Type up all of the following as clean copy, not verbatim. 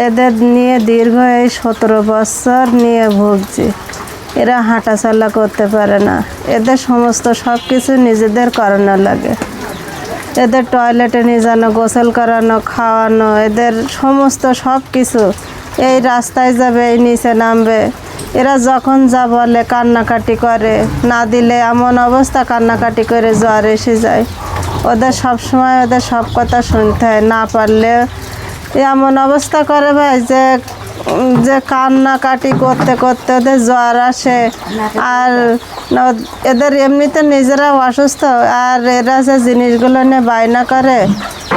এদের নিয়ে দীর্ঘ এই 17 বছর নিয়ে ভুগছি। এরা হাঁটাচলা করতে পারে না, এদের সমস্ত সব কিছু নিজেদের করানো লাগে। এদের টয়লেটে নিয়ে যানো, গোসল করানো, খাওয়ানো, এদের সমস্ত সব কিছু। এই রাস্তায় যাবে, এই নিচে নামবে, এরা যখন যা বলে কান্নাকাটি করে, না দিলে এমন অবস্থা কান্নাকাটি করে জ্বর এসে যায়। ওদের সব সময় ওদের সব কথা শুনতে হয়, না পারলে এমন অবস্থা করে ভাই যে কান্নাকাটি করতে করতে ওদের জ্বর আসে। আর এদের এমনিতে নিজেরাও অসুস্থ, আর এরা যে জিনিসগুলো নিয়ে বায়না করে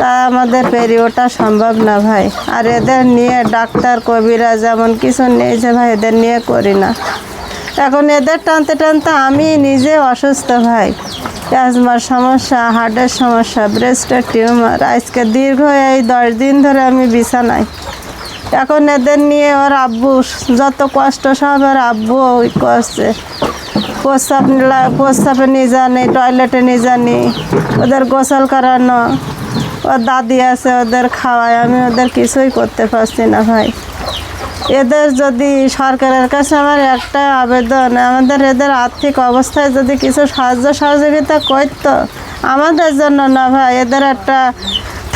তা আমাদের পেরিয়ে ওঠা সম্ভব না ভাই। আর এদের নিয়ে ডাক্তার কবিরাজ যেমন কিছু নেই যে ভাই এদের নিয়ে করি না। এখন এদের টানতে টানতে আমি নিজে অসুস্থ ভাই। অ্যাজমার সমস্যা, হার্টের সমস্যা, ব্রেস্টের টিউমার। আজকে দীর্ঘ এই 10 দিন ধরে আমি বিছানায়। এখন এদের নিয়ে ওর আব্বু যত কষ্ট সব ওর আব্বু ওই করছে। প্রস্রাবে নিয়ে জানি, টয়লেটে নিয়ে জানি, ওদের গোসল করানো, ওর দাদি আছে ওদের খাওয়ায়, আমি ওদের কিছুই করতে পারছি না ভাই। এদের যদি সরকারের কাছে আমার একটা আবেদন, আমাদের এদের আর্থিক অবস্থায় যদি কিছু সাহায্য সহযোগিতা করতো আমাদের জন্য না ভাই, এদের একটা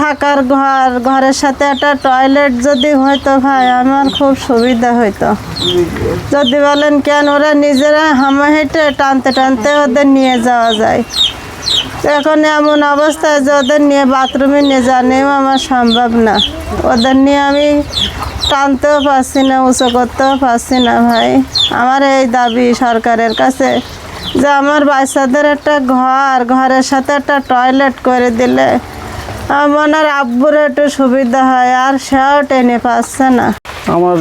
থাকার ঘর, ঘরের সাথে একটা টয়লেট যদি হয়তো ভাই আমার খুব সুবিধা হইতো। যদি বলেন কেন ওরা নিজেরা হামা হেঁটে টানতে টানতে ওদের নিয়ে যাওয়া যায়। এখন এমন অবস্থায় যে ওদের নিয়ে বাথরুমে নিয়ে যাওয়া আমার সম্ভব না। ওদের নিয়ে আমি টানতেও পারছি না, উঁচু করতেও পারছি না ভাই। আমার এই দাবি সরকারের কাছে যে আমার বাচ্চাদের একটা ঘরের সাথে একটা টয়লেট করে দিলে আমার আব্বুর একটু সুবিধা হয়, আর সেও টেনে পাচ্ছে না। আমার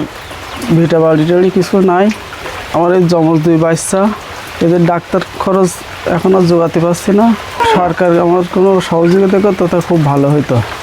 ভিটা বাড়ি টাড়ি কিছু নাই। আমার এই জমজ 2 বাচ্চা, এদের ডাক্তার খরচ এখনও জোগাতে পারছি না। সরকার আমার কোনো সহযোগিতা করতো তা খুব ভালো হতো।